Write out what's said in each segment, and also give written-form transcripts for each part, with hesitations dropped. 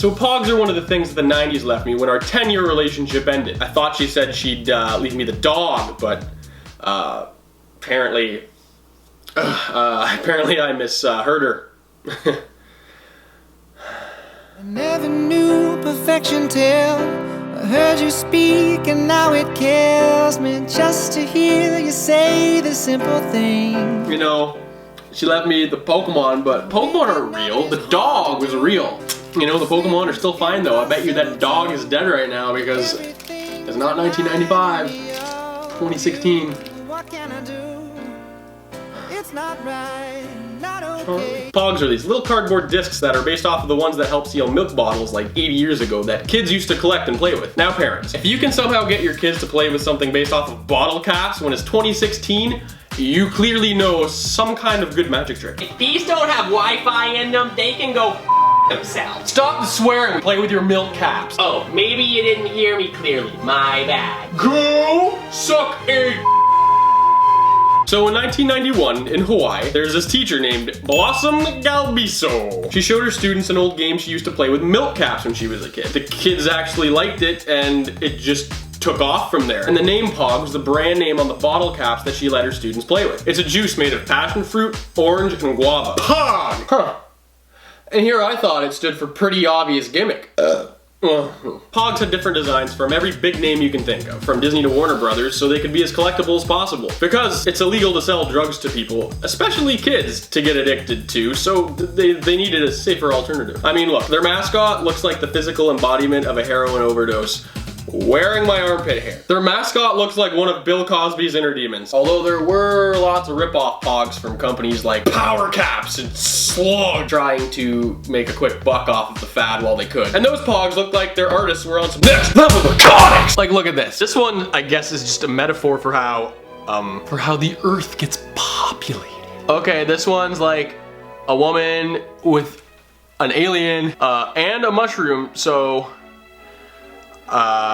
So POGs are one of the things that the 90s left me when our 10-year relationship ended. I thought she said she'd leave me the dog, but apparently I misheard her. I never knew perfection till I heard you speak, and now it kills me just to hear you say the simple thing. You know, she left me the Pokemon, but Pokemon aren't real. The dog was real. You know, the Pokemon are still fine though. I bet you that dog is dead right now because it's not 1995, 2016. What can I do? It's not right, not okay. POGs are these little cardboard discs that are based off of the ones that help seal milk bottles like 80 years ago that kids used to collect and play with. Now parents, if you can somehow get your kids to play with something based off of bottle caps when it's 2016, you clearly know some kind of good magic trick. If these don't have Wi-Fi in them, they can go themselves. Stop the swearing and play with your milk caps. Oh, maybe you didn't hear me clearly. My bad. Go suck a. So in 1991, in Hawaii, there's this teacher named Blossom Galbiso. She showed her students an old game she used to play with milk caps when she was a kid. The kids actually liked it, and it just took off from there. And the name POG was the brand name on the bottle caps that she let her students play with. It's a juice made of passion fruit, orange, and guava. POG! Huh. And here I thought it stood for pretty obvious gimmick. Well, POGs had different designs from every big name you can think of, from Disney to Warner Brothers, so they could be as collectible as possible. Because it's illegal to sell drugs to people, especially kids, to get addicted to, so they needed a safer alternative. I mean, look, their mascot looks like the physical embodiment of a heroin overdose, wearing my armpit hair. Their mascot looks like one of Bill Cosby's inner demons. Although there were lots of rip-off POGs from companies like Power Caps and Slug trying to make a quick buck off of the fad while they could. And those POGs looked like their artists were on some next level mechanics. Like, look at this. This one, I guess, is just a metaphor for how the earth gets populated. Okay, this one's like a woman with an alien and a mushroom, so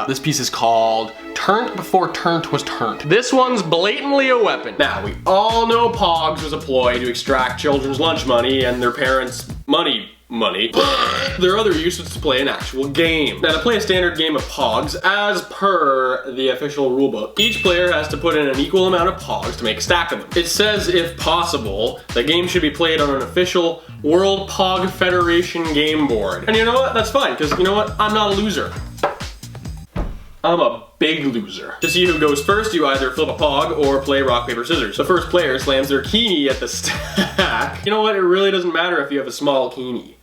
this piece is called Turnt Before Turnt Was Turnt. This one's blatantly a weapon. Now, we all know POGs was a ploy to extract children's lunch money and their parents' money. Their other use was to play an actual game. Now, to play a standard game of POGs, as per the official rulebook, each player has to put in an equal amount of POGs to make a stack of them. It says, if possible, the game should be played on an official World POG Federation game board. And you know what? That's fine, because you know what? I'm not a loser. I'm a big loser. To see who goes first, you either flip a POG or play rock, paper, scissors. The first player slams their kini at the stack. You know what? It really doesn't matter if you have a small kini.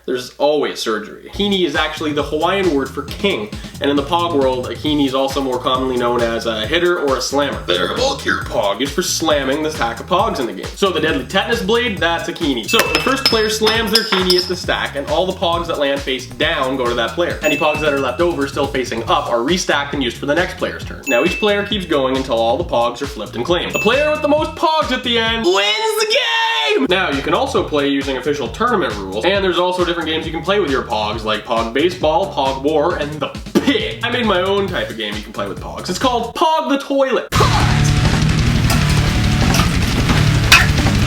There's always surgery. Kini is actually the Hawaiian word for king, and in the POG world, a kini is also more commonly known as a hitter or a slammer. The bulkier POG is for slamming the stack of POGs in the game. So the deadly tetanus blade, that's a kini. So the first player slams their kini at the stack, and all the POGs that land face down go to that player. Any POGs that are left over still facing up are restacked and used for the next player's turn. Now each player keeps going until all the POGs are flipped and claimed. The player with the most POGs at the end wins the game! Now you can also play using official tournament rules, and there's also different games you can play with your POGs, like POG Baseball, POG War, and the Pig. I made my own type of game you can play with POGs. It's called POG the Toilet.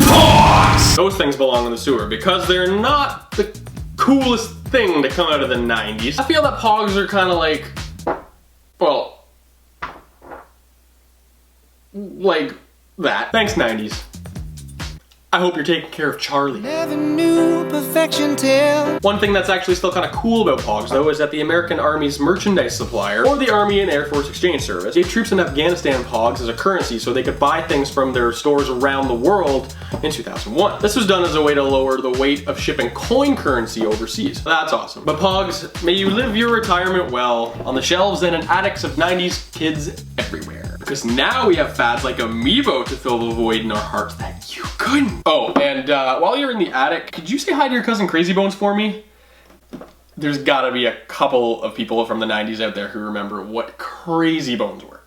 POGs! Those things belong in the sewer because they're not the coolest thing to come out of the 90s. I feel that POGs are kind of like, well, like that. Thanks, 90s. I hope you're taking care of Charlie. Never knew perfection till. One thing that's actually still kind of cool about POGs though is that the American Army's merchandise supplier, or the Army and Air Force Exchange Service, gave troops in Afghanistan POGs as a currency so they could buy things from their stores around the world in 2001. This was done as a way to lower the weight of shipping coin currency overseas. That's awesome. But POGs, may you live your retirement well on the shelves and in attics of 90s kids everywhere. Because now we have fads like Amiibo to fill the void in our hearts that you couldn't. Oh, and while you're in the attic, could you say hi to your cousin Crazy Bones for me? There's gotta be a couple of people from the 90s out there who remember what Crazy Bones were.